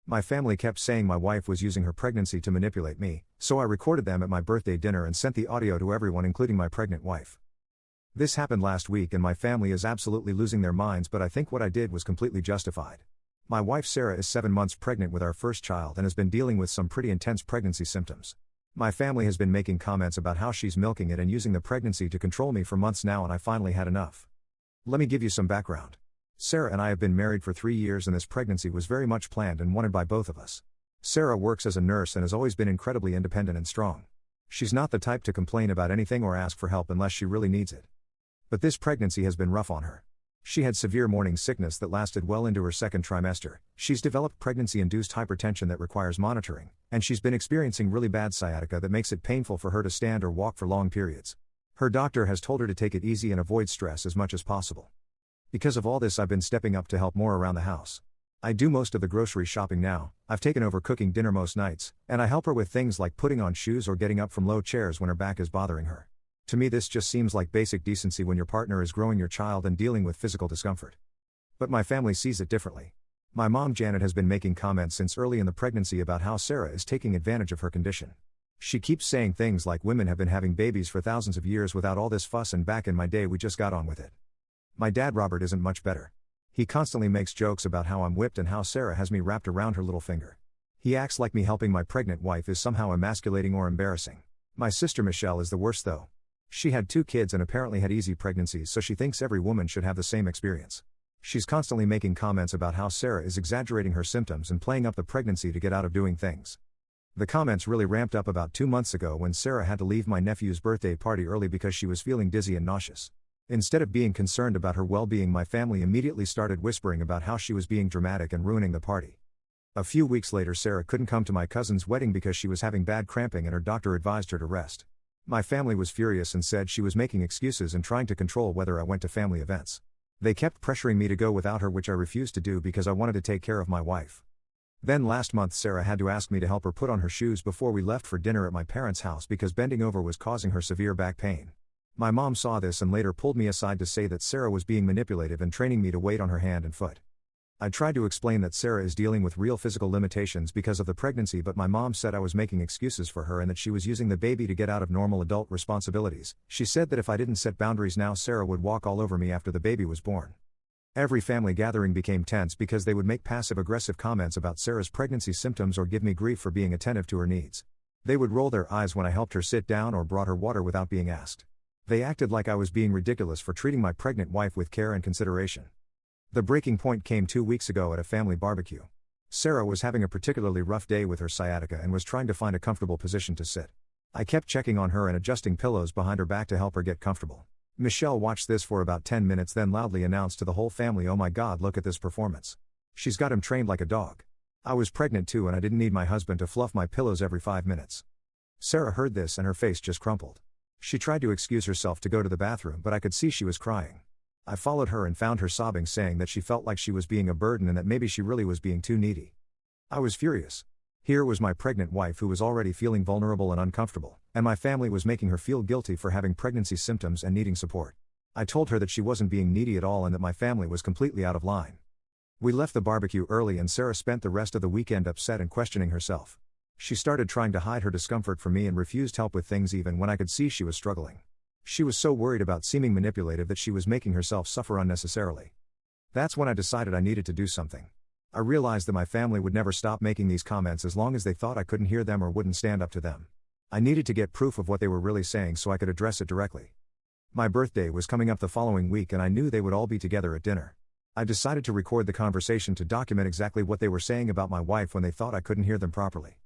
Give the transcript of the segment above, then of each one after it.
My family kept saying my wife was using her pregnancy to manipulate me, so I recorded them at my birthday dinner and sent the audio to everyone, including my pregnant wife. This happened last week and my family is absolutely losing their minds, but I think what I did was completely justified. My wife Sarah is 7 months pregnant with our first child and has been dealing with some pretty intense pregnancy symptoms. My family has been making comments about how she's milking it and using the pregnancy to control me for months now, and I finally had enough. Let me give you some background. Sarah and I have been married for 3 years and this pregnancy was very much planned and wanted by both of us. Sarah works as a nurse and has always been incredibly independent and strong. She's not the type to complain about anything or ask for help unless she really needs it. But this pregnancy has been rough on her. She had severe morning sickness that lasted well into her second trimester, she's developed pregnancy-induced hypertension that requires monitoring, and she's been experiencing really bad sciatica that makes it painful for her to stand or walk for long periods. Her doctor has told her to take it easy and avoid stress as much as possible. Because of all this, I've been stepping up to help more around the house. I do most of the grocery shopping now, I've taken over cooking dinner most nights, and I help her with things like putting on shoes or getting up from low chairs when her back is bothering her. To me, this just seems like basic decency when your partner is growing your child and dealing with physical discomfort. But my family sees it differently. My mom Janet has been making comments since early in the pregnancy about how Sarah is taking advantage of her condition. She keeps saying things like women have been having babies for thousands of years without all this fuss, and back in my day we just got on with it. My dad Robert isn't much better. He constantly makes jokes about how I'm whipped and how Sarah has me wrapped around her little finger. He acts like me helping my pregnant wife is somehow emasculating or embarrassing. My sister Michelle is the worst though. She had 2 kids and apparently had easy pregnancies, so she thinks every woman should have the same experience. She's constantly making comments about how Sarah is exaggerating her symptoms and playing up the pregnancy to get out of doing things. The comments really ramped up about 2 months ago when Sarah had to leave my nephew's birthday party early because she was feeling dizzy and nauseous. Instead of being concerned about her well-being, my family immediately started whispering about how she was being dramatic and ruining the party. A few weeks later, Sarah couldn't come to my cousin's wedding because she was having bad cramping and her doctor advised her to rest. My family was furious and said she was making excuses and trying to control whether I went to family events. They kept pressuring me to go without her, which I refused to do because I wanted to take care of my wife. Then last month Sarah had to ask me to help her put on her shoes before we left for dinner at my parents' house because bending over was causing her severe back pain. My mom saw this and later pulled me aside to say that Sarah was being manipulative and training me to wait on her hand and foot. I tried to explain that Sarah is dealing with real physical limitations because of the pregnancy, but my mom said I was making excuses for her and that she was using the baby to get out of normal adult responsibilities. She said that if I didn't set boundaries now, Sarah would walk all over me after the baby was born. Every family gathering became tense because they would make passive-aggressive comments about Sarah's pregnancy symptoms or give me grief for being attentive to her needs. They would roll their eyes when I helped her sit down or brought her water without being asked. They acted like I was being ridiculous for treating my pregnant wife with care and consideration. The breaking point came 2 weeks ago at a family barbecue. Sarah was having a particularly rough day with her sciatica and was trying to find a comfortable position to sit. I kept checking on her and adjusting pillows behind her back to help her get comfortable. Michelle watched this for about 10 minutes, then loudly announced to the whole family, "Oh my God, look at this performance. She's got him trained like a dog." I was pregnant too and I didn't need my husband to fluff my pillows every 5 minutes. Sarah heard this and her face just crumpled. She tried to excuse herself to go to the bathroom, but I could see she was crying. I followed her and found her sobbing, saying that she felt like she was being a burden and that maybe she really was being too needy. I was furious. Here was my pregnant wife who was already feeling vulnerable and uncomfortable, and my family was making her feel guilty for having pregnancy symptoms and needing support. I told her that she wasn't being needy at all and that my family was completely out of line. We left the barbecue early and Sarah spent the rest of the weekend upset and questioning herself. She started trying to hide her discomfort from me and refused help with things even when I could see she was struggling. She was so worried about seeming manipulative that she was making herself suffer unnecessarily. That's when I decided I needed to do something. I realized that my family would never stop making these comments as long as they thought I couldn't hear them or wouldn't stand up to them. I needed to get proof of what they were really saying so I could address it directly. My birthday was coming up the following week and I knew they would all be together at dinner. I decided to record the conversation to document exactly what they were saying about my wife when they thought I couldn't hear them properly.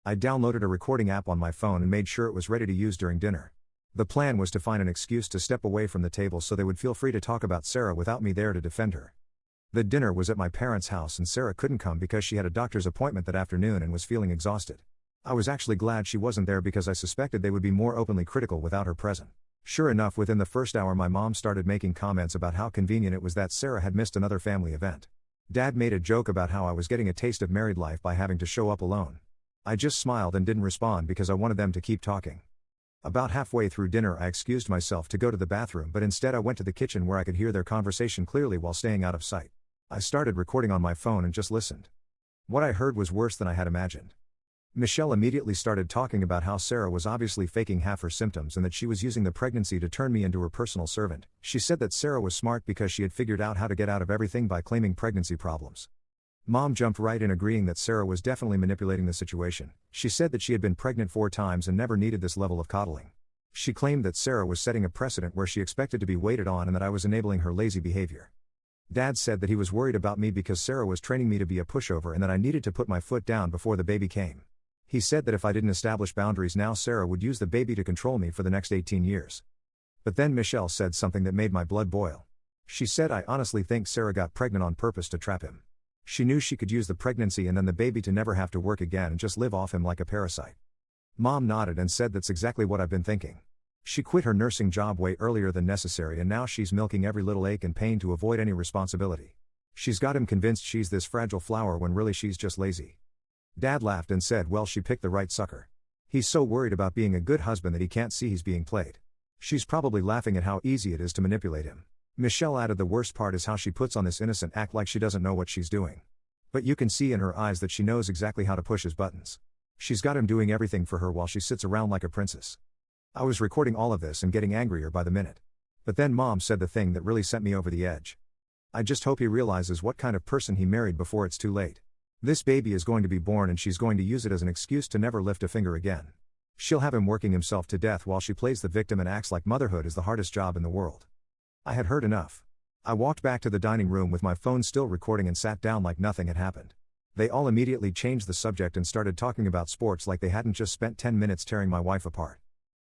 I downloaded a recording app on my phone and made sure it was ready to use during dinner. The plan was to find an excuse to step away from the table so they would feel free to talk about Sarah without me there to defend her. The dinner was at my parents' house and Sarah couldn't come because she had a doctor's appointment that afternoon and was feeling exhausted. I was actually glad she wasn't there because I suspected they would be more openly critical without her present. Sure enough, within the first hour my mom started making comments about how convenient it was that Sarah had missed another family event. Dad made a joke about how I was getting a taste of married life by having to show up alone. I just smiled and didn't respond because I wanted them to keep talking. About halfway through dinner I excused myself to go to the bathroom, but instead I went to the kitchen where I could hear their conversation clearly while staying out of sight. I started recording on my phone and just listened. What I heard was worse than I had imagined. Michelle immediately started talking about how Sarah was obviously faking half her symptoms and that she was using the pregnancy to turn me into her personal servant. She said that Sarah was smart because she had figured out how to get out of everything by claiming pregnancy problems. Mom jumped right in, agreeing that Sarah was definitely manipulating the situation. She said that she had been pregnant 4 times and never needed this level of coddling. She claimed that Sarah was setting a precedent where she expected to be waited on and that I was enabling her lazy behavior. Dad said that he was worried about me because Sarah was training me to be a pushover and that I needed to put my foot down before the baby came. He said that if I didn't establish boundaries now, Sarah would use the baby to control me for the next 18 years. But then Michelle said something that made my blood boil. She said, "I honestly think Sarah got pregnant on purpose to trap him. She knew she could use the pregnancy and then the baby to never have to work again and just live off him like a parasite." Mom nodded and said, "That's exactly what I've been thinking. She quit her nursing job way earlier than necessary and now she's milking every little ache and pain to avoid any responsibility. She's got him convinced she's this fragile flower when really she's just lazy." Dad laughed and said, "Well, she picked the right sucker. He's so worried about being a good husband that he can't see he's being played. She's probably laughing at how easy it is to manipulate him." Michelle added, "The worst part is how she puts on this innocent act like she doesn't know what she's doing. But you can see in her eyes that she knows exactly how to push his buttons. She's got him doing everything for her while she sits around like a princess." I was recording all of this and getting angrier by the minute. But then Mom said the thing that really sent me over the edge. "I just hope he realizes what kind of person he married before it's too late. This baby is going to be born and she's going to use it as an excuse to never lift a finger again. She'll have him working himself to death while she plays the victim and acts like motherhood is the hardest job in the world." I had heard enough. I walked back to the dining room with my phone still recording and sat down like nothing had happened. They all immediately changed the subject and started talking about sports like they hadn't just spent 10 minutes tearing my wife apart.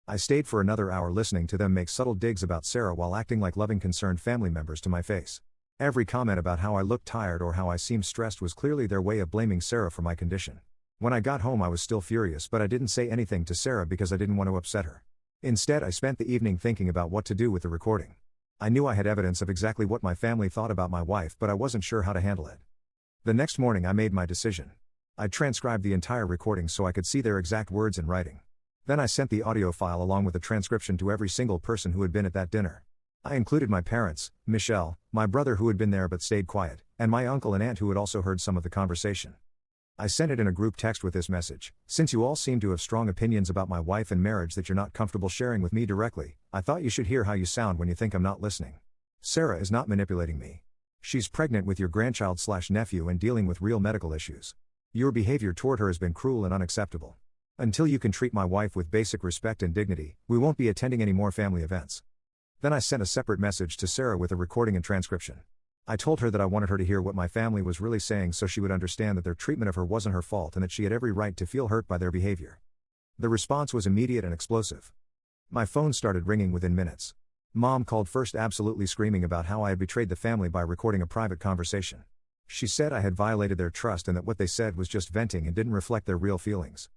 I stayed for another hour listening to them make subtle digs about Sarah while acting like loving, concerned family members to my face. Every comment about how I looked tired or how I seemed stressed was clearly their way of blaming Sarah for my condition. When I got home I was still furious, but I didn't say anything to Sarah because I didn't want to upset her. Instead, I spent the evening thinking about what to do with the recording. I knew I had evidence of exactly what my family thought about my wife, but I wasn't sure how to handle it. The next morning I made my decision. I transcribed the entire recording so I could see their exact words in writing. Then I sent the audio file along with the transcription to every single person who had been at that dinner. I included my parents, Michelle, my brother who had been there but stayed quiet, and my uncle and aunt who had also heard some of the conversation. I sent it in a group text with this message: "Since you all seem to have strong opinions about my wife and marriage that you're not comfortable sharing with me directly, I thought you should hear how you sound when you think I'm not listening. Sarah is not manipulating me. She's pregnant with your grandchild/nephew and dealing with real medical issues. Your behavior toward her has been cruel and unacceptable. Until you can treat my wife with basic respect and dignity, we won't be attending any more family events." Then I sent a separate message to Sarah with a recording and transcription. I told her that I wanted her to hear what my family was really saying so she would understand that their treatment of her wasn't her fault and that she had every right to feel hurt by their behavior. The response was immediate and explosive. My phone started ringing within minutes. Mom called first, absolutely screaming about how I had betrayed the family by recording a private conversation. She said I had violated their trust and that what they said was just venting and didn't reflect their real feelings.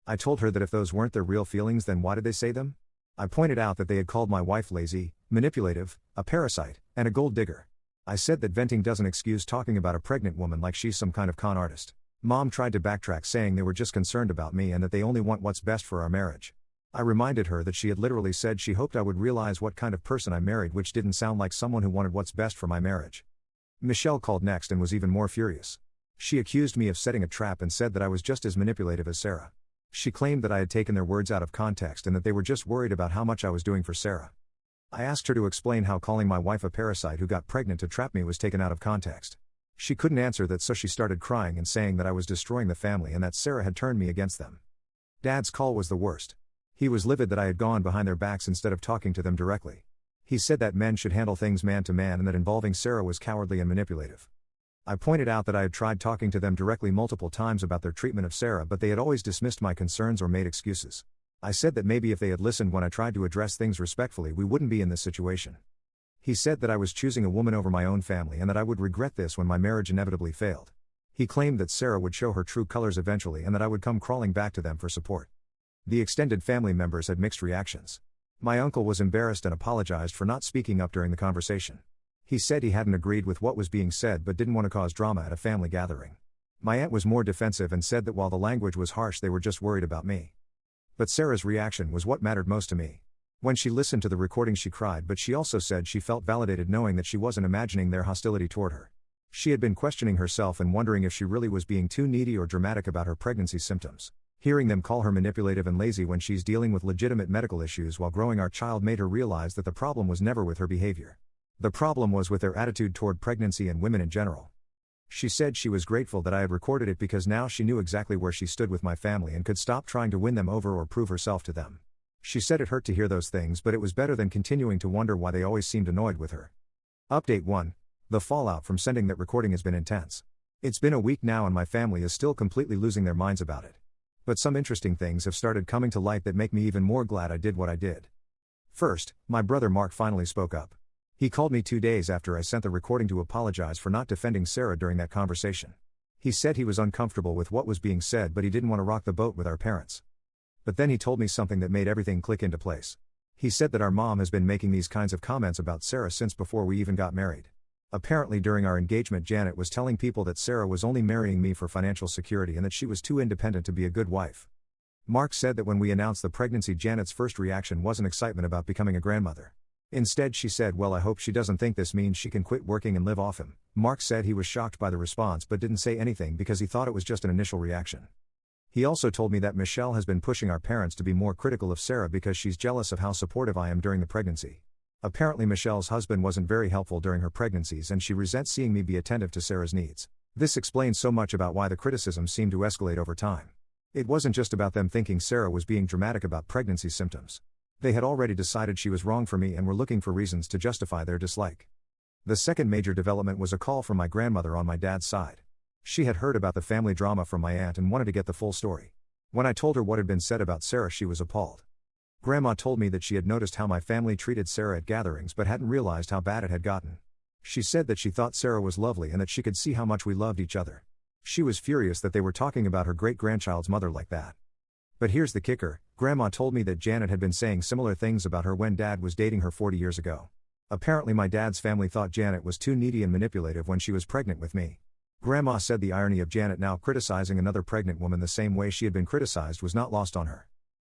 I told her that if those weren't their real feelings, then why did they say them? I pointed out that they had called my wife lazy, manipulative, a parasite, and a gold digger. I said that venting doesn't excuse talking about a pregnant woman like she's some kind of con artist. Mom tried to backtrack, saying they were just concerned about me and that they only want what's best for our marriage. I reminded her that she had literally said she hoped I would realize what kind of person I married, which didn't sound like someone who wanted what's best for my marriage. Michelle called next and was even more furious. She accused me of setting a trap and said that I was just as manipulative as Sarah. She claimed that I had taken their words out of context and that they were just worried about how much I was doing for Sarah. I asked her to explain how calling my wife a parasite who got pregnant to trap me was taken out of context. She couldn't answer that, so she started crying and saying that I was destroying the family and that Sarah had turned me against them. Dad's call was the worst. He was livid that I had gone behind their backs instead of talking to them directly. He said that men should handle things man to man and that involving Sarah was cowardly and manipulative. I pointed out that I had tried talking to them directly multiple times about their treatment of Sarah, but they had always dismissed my concerns or made excuses. I said that maybe if they had listened when I tried to address things respectfully, we wouldn't be in this situation. He said that I was choosing a woman over my own family and that I would regret this when my marriage inevitably failed. He claimed that Sarah would show her true colors eventually and that I would come crawling back to them for support. The extended family members had mixed reactions. My uncle was embarrassed and apologized for not speaking up during the conversation. He said he hadn't agreed with what was being said but didn't want to cause drama at a family gathering. My aunt was more defensive and said that while the language was harsh, they were just worried about me. But Sarah's reaction was what mattered most to me. When she listened to the recording she cried, but she also said she felt validated knowing that she wasn't imagining their hostility toward her. She had been questioning herself and wondering if she really was being too needy or dramatic about her pregnancy symptoms. Hearing them call her manipulative and lazy when she's dealing with legitimate medical issues while growing our child made her realize that the problem was never with her behavior. The problem was with their attitude toward pregnancy and women in general. She said she was grateful that I had recorded it because now she knew exactly where she stood with my family and could stop trying to win them over or prove herself to them. She said it hurt to hear those things, but it was better than continuing to wonder why they always seemed annoyed with her. Update 1. The fallout from sending that recording has been intense. It's been a week now and my family is still completely losing their minds about it. But some interesting things have started coming to light that make me even more glad I did what I did. First, my brother Mark finally spoke up. He called me 2 days after I sent the recording to apologize for not defending Sarah during that conversation. He said he was uncomfortable with what was being said, but he didn't want to rock the boat with our parents. But then he told me something that made everything click into place. He said that our mom has been making these kinds of comments about Sarah since before we even got married. Apparently during our engagement Janet was telling people that Sarah was only marrying me for financial security and that she was too independent to be a good wife. Mark said that when we announced the pregnancy Janet's first reaction wasn't excitement about becoming a grandmother. Instead she said, "Well, I hope she doesn't think this means she can quit working and live off him." Mark said he was shocked by the response but didn't say anything because he thought it was just an initial reaction. He also told me that Michelle has been pushing our parents to be more critical of Sarah because she's jealous of how supportive I am during the pregnancy. Apparently Michelle's husband wasn't very helpful during her pregnancies and she resents seeing me be attentive to Sarah's needs. This explains so much about why the criticism seemed to escalate over time. It wasn't just about them thinking Sarah was being dramatic about pregnancy symptoms. They had already decided she was wrong for me and were looking for reasons to justify their dislike. The second major development was a call from my grandmother on my dad's side. She had heard about the family drama from my aunt and wanted to get the full story. When I told her what had been said about Sarah, she was appalled. Grandma told me that she had noticed how my family treated Sarah at gatherings but hadn't realized how bad it had gotten. She said that she thought Sarah was lovely and that she could see how much we loved each other. She was furious that they were talking about her great-grandchild's mother like that. But here's the kicker, Grandma told me that Janet had been saying similar things about her when Dad was dating her 40 years ago. Apparently my dad's family thought Janet was too needy and manipulative when she was pregnant with me. Grandma said the irony of Janet now criticizing another pregnant woman the same way she had been criticized was not lost on her.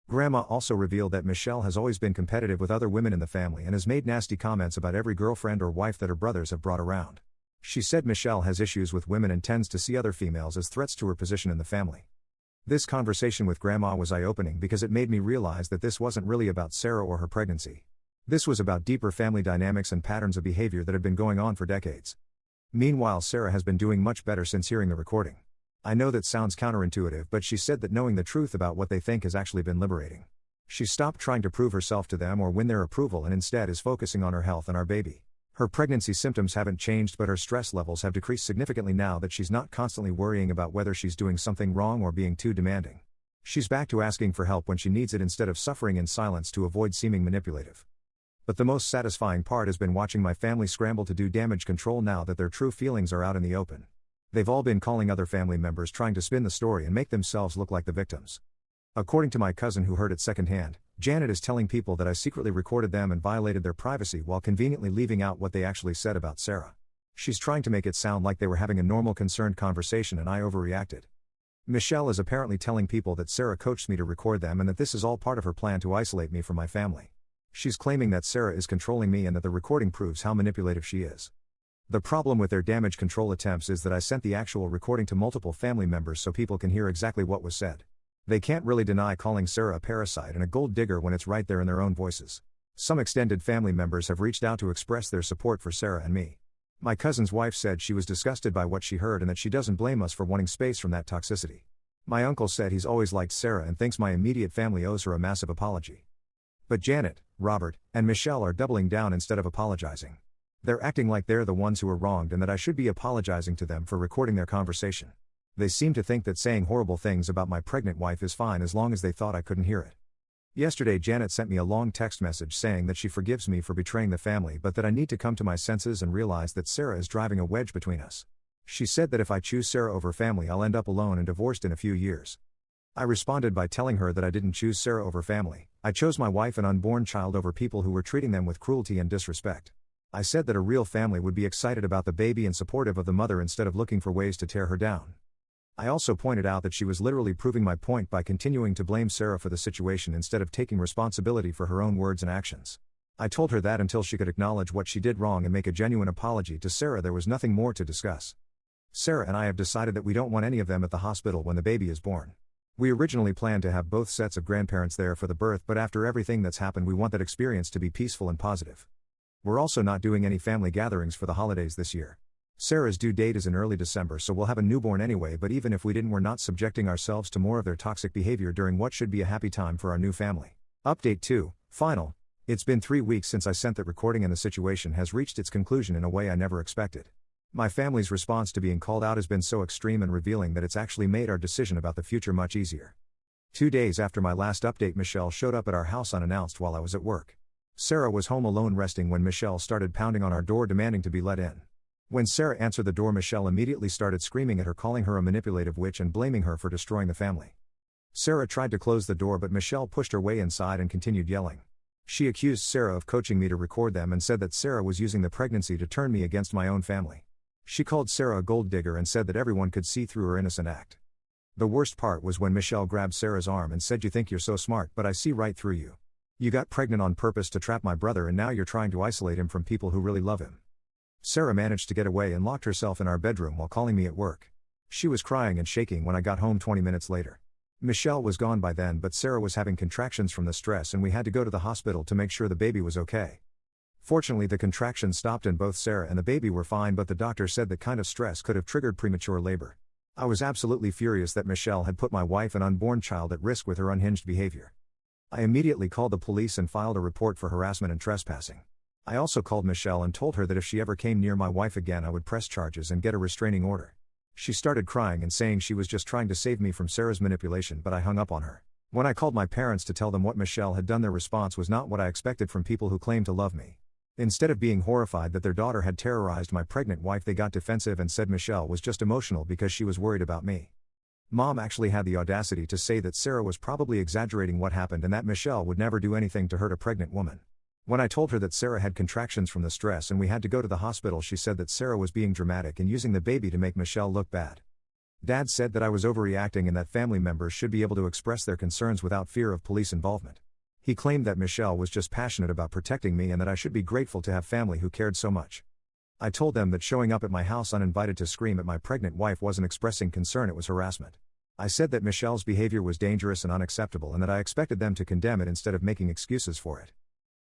Grandma also revealed that Michelle has always been competitive with other women in the family and has made nasty comments about every girlfriend or wife that her brothers have brought around. She said Michelle has issues with women and tends to see other females as threats to her position in the family. This conversation with Grandma was eye-opening because it made me realize that this wasn't really about Sarah or her pregnancy. This was about deeper family dynamics and patterns of behavior that had been going on for decades. Meanwhile, Sarah has been doing much better since hearing the recording. I know that sounds counterintuitive, but she said that knowing the truth about what they think has actually been liberating. She stopped trying to prove herself to them or win their approval and instead is focusing on her health and our baby. Her pregnancy symptoms haven't changed, but her stress levels have decreased significantly now that she's not constantly worrying about whether she's doing something wrong or being too demanding. She's back to asking for help when she needs it instead of suffering in silence to avoid seeming manipulative. But the most satisfying part has been watching my family scramble to do damage control now that their true feelings are out in the open. They've all been calling other family members trying to spin the story and make themselves look like the victims. According to my cousin who heard it secondhand, Janet is telling people that I secretly recorded them and violated their privacy while conveniently leaving out what they actually said about Sarah. She's trying to make it sound like they were having a normal concerned conversation and I overreacted. Michelle is apparently telling people that Sarah coached me to record them and that this is all part of her plan to isolate me from my family. She's claiming that Sarah is controlling me and that the recording proves how manipulative she is. The problem with their damage control attempts is that I sent the actual recording to multiple family members so people can hear exactly what was said. They can't really deny calling Sarah a parasite and a gold digger when it's right there in their own voices. Some extended family members have reached out to express their support for Sarah and me. My cousin's wife said she was disgusted by what she heard and that she doesn't blame us for wanting space from that toxicity. My uncle said he's always liked Sarah and thinks my immediate family owes her a massive apology. But Janet, Robert, and Michelle are doubling down instead of apologizing. They're acting like they're the ones who were wronged and that I should be apologizing to them for recording their conversation. They seem to think that saying horrible things about my pregnant wife is fine as long as they thought I couldn't hear it. Yesterday Janet sent me a long text message saying that she forgives me for betraying the family but that I need to come to my senses and realize that Sarah is driving a wedge between us. She said that if I choose Sarah over family I'll end up alone and divorced in a few years. I responded by telling her that I didn't choose Sarah over family. I chose my wife and unborn child over people who were treating them with cruelty and disrespect. I said that a real family would be excited about the baby and supportive of the mother instead of looking for ways to tear her down. I also pointed out that she was literally proving my point by continuing to blame Sarah for the situation instead of taking responsibility for her own words and actions. I told her that until she could acknowledge what she did wrong and make a genuine apology to Sarah, there was nothing more to discuss. Sarah and I have decided that we don't want any of them at the hospital when the baby is born. We originally planned to have both sets of grandparents there for the birth, but after everything that's happened, we want that experience to be peaceful and positive. We're also not doing any family gatherings for the holidays this year. Sarah's due date is in early December, so we'll have a newborn anyway, but even if we didn't, we're not subjecting ourselves to more of their toxic behavior during what should be a happy time for our new family. Update 2, final. It's been 3 weeks since I sent that recording, and the situation has reached its conclusion in a way I never expected. My family's response to being called out has been so extreme and revealing that it's actually made our decision about the future much easier. 2 days after my last update, Michelle showed up at our house unannounced while I was at work. Sarah was home alone resting when Michelle started pounding on our door demanding to be let in. When Sarah answered the door, Michelle immediately started screaming at her, calling her a manipulative witch and blaming her for destroying the family. Sarah tried to close the door, but Michelle pushed her way inside and continued yelling. She accused Sarah of coaching me to record them and said that Sarah was using the pregnancy to turn me against my own family. She called Sarah a gold digger and said that everyone could see through her innocent act. The worst part was when Michelle grabbed Sarah's arm and said, "You think you're so smart, but I see right through you. You got pregnant on purpose to trap my brother, and now you're trying to isolate him from people who really love him." Sarah managed to get away and locked herself in our bedroom while calling me at work. She was crying and shaking when I got home 20 minutes later. Michelle was gone by then, but Sarah was having contractions from the stress and we had to go to the hospital to make sure the baby was okay. Fortunately, the contractions stopped and both Sarah and the baby were fine, but the doctor said that kind of stress could have triggered premature labor. I was absolutely furious that Michelle had put my wife and unborn child at risk with her unhinged behavior. I immediately called the police and filed a report for harassment and trespassing. I also called Michelle and told her that if she ever came near my wife again, I would press charges and get a restraining order. She started crying and saying she was just trying to save me from Sarah's manipulation, but I hung up on her. When I called my parents to tell them what Michelle had done, their response was not what I expected from people who claim to love me. Instead of being horrified that their daughter had terrorized my pregnant wife, they got defensive and said Michelle was just emotional because she was worried about me. Mom actually had the audacity to say that Sarah was probably exaggerating what happened and that Michelle would never do anything to hurt a pregnant woman. When I told her that Sarah had contractions from the stress and we had to go to the hospital, she said that Sarah was being dramatic and using the baby to make Michelle look bad. Dad said that I was overreacting and that family members should be able to express their concerns without fear of police involvement. He claimed that Michelle was just passionate about protecting me and that I should be grateful to have family who cared so much. I told them that showing up at my house uninvited to scream at my pregnant wife wasn't expressing concern, it was harassment. I said that Michelle's behavior was dangerous and unacceptable and that I expected them to condemn it instead of making excuses for it.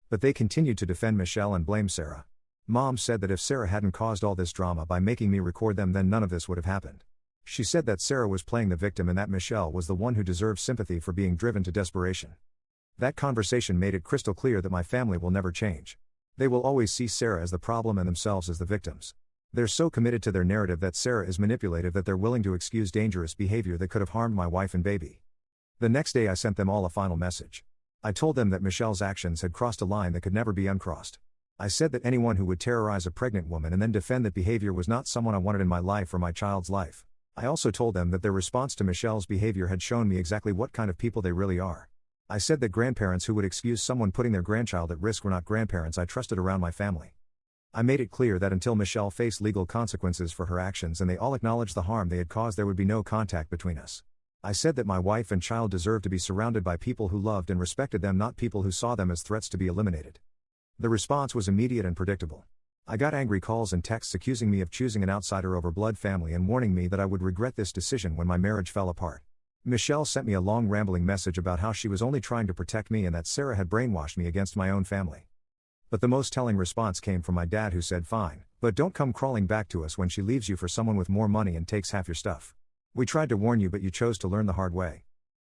But they continued to defend Michelle and blame Sarah. Mom said that if Sarah hadn't caused all this drama by making me record them, then none of this would have happened. She said that Sarah was playing the victim and that Michelle was the one who deserved sympathy for being driven to desperation. That conversation made it crystal clear that my family will never change. They will always see Sarah as the problem and themselves as the victims. They're so committed to their narrative that Sarah is manipulative that they're willing to excuse dangerous behavior that could have harmed my wife and baby. The next day I sent them all a final message. I told them that Michelle's actions had crossed a line that could never be uncrossed. I said that anyone who would terrorize a pregnant woman and then defend that behavior was not someone I wanted in my life or my child's life. I also told them that their response to Michelle's behavior had shown me exactly what kind of people they really are. I said that grandparents who would excuse someone putting their grandchild at risk were not grandparents I trusted around my family. I made it clear that until Michelle faced legal consequences for her actions and they all acknowledged the harm they had caused, there would be no contact between us. I said that my wife and child deserved to be surrounded by people who loved and respected them, not people who saw them as threats to be eliminated. The response was immediate and predictable. I got angry calls and texts accusing me of choosing an outsider over blood family and warning me that I would regret this decision when my marriage fell apart. Michelle sent me a long rambling message about how she was only trying to protect me and that Sarah had brainwashed me against my own family. But the most telling response came from my dad, who said, "Fine, but don't come crawling back to us when she leaves you for someone with more money and takes half your stuff. We tried to warn you, but you chose to learn the hard way."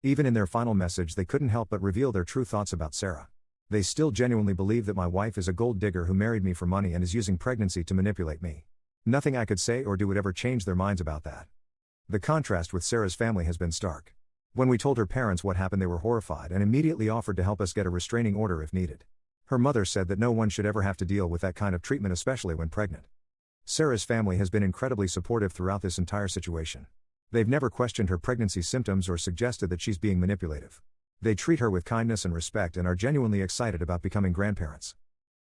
Even in their final message, they couldn't help but reveal their true thoughts about Sarah. They still genuinely believe that my wife is a gold digger who married me for money and is using pregnancy to manipulate me. Nothing I could say or do would ever change their minds about that. The contrast with Sarah's family has been stark. When we told her parents what happened, they were horrified and immediately offered to help us get a restraining order if needed. Her mother said that no one should ever have to deal with that kind of treatment, especially when pregnant. Sarah's family has been incredibly supportive throughout this entire situation. They've never questioned her pregnancy symptoms or suggested that she's being manipulative. They treat her with kindness and respect and are genuinely excited about becoming grandparents.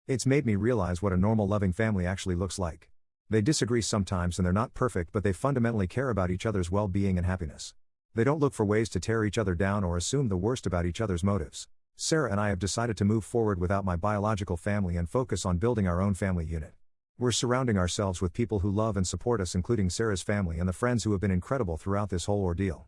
It's made me realize what a normal, loving family actually looks like. They disagree sometimes and they're not perfect, but they fundamentally care about each other's well-being and happiness. They don't look for ways to tear each other down or assume the worst about each other's motives. Sarah and I have decided to move forward without my biological family and focus on building our own family unit. We're surrounding ourselves with people who love and support us, including Sarah's family and the friends who have been incredible throughout this whole ordeal.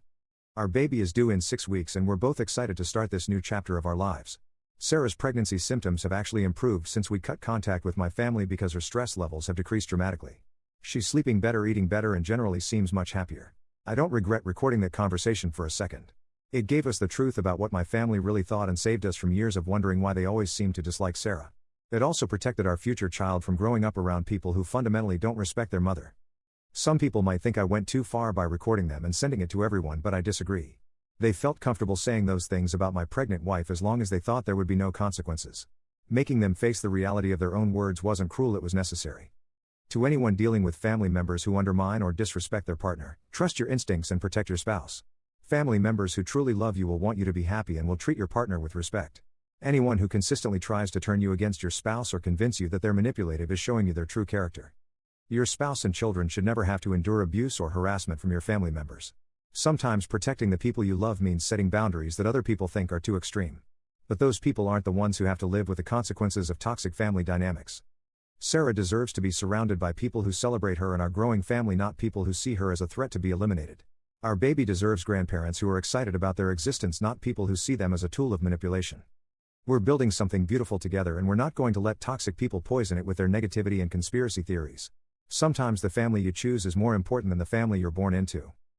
Our baby is due in 6 weeks and we're both excited to start this new chapter of our lives. Sarah's pregnancy symptoms have actually improved since we cut contact with my family because her stress levels have decreased dramatically. She's sleeping better, eating better, and generally seems much happier. I don't regret recording that conversation for a second. It gave us the truth about what my family really thought and saved us from years of wondering why they always seemed to dislike Sarah. It also protected our future child from growing up around people who fundamentally don't respect their mother. Some people might think I went too far by recording them and sending it to everyone, but I disagree. They felt comfortable saying those things about my pregnant wife as long as they thought there would be no consequences. Making them face the reality of their own words wasn't cruel, it was necessary. To anyone dealing with family members who undermine or disrespect their partner, trust your instincts and protect your spouse. Family members who truly love you will want you to be happy and will treat your partner with respect. Anyone who consistently tries to turn you against your spouse or convince you that they're manipulative is showing you their true character. Your spouse and children should never have to endure abuse or harassment from your family members. Sometimes protecting the people you love means setting boundaries that other people think are too extreme. But those people aren't the ones who have to live with the consequences of toxic family dynamics. Sarah deserves to be surrounded by people who celebrate her and our growing family, not people who see her as a threat to be eliminated. Our baby deserves grandparents who are excited about their existence, not people who see them as a tool of manipulation. We're building something beautiful together and we're not going to let toxic people poison it with their negativity and conspiracy theories. Sometimes the family you choose is more important than the family you're born into.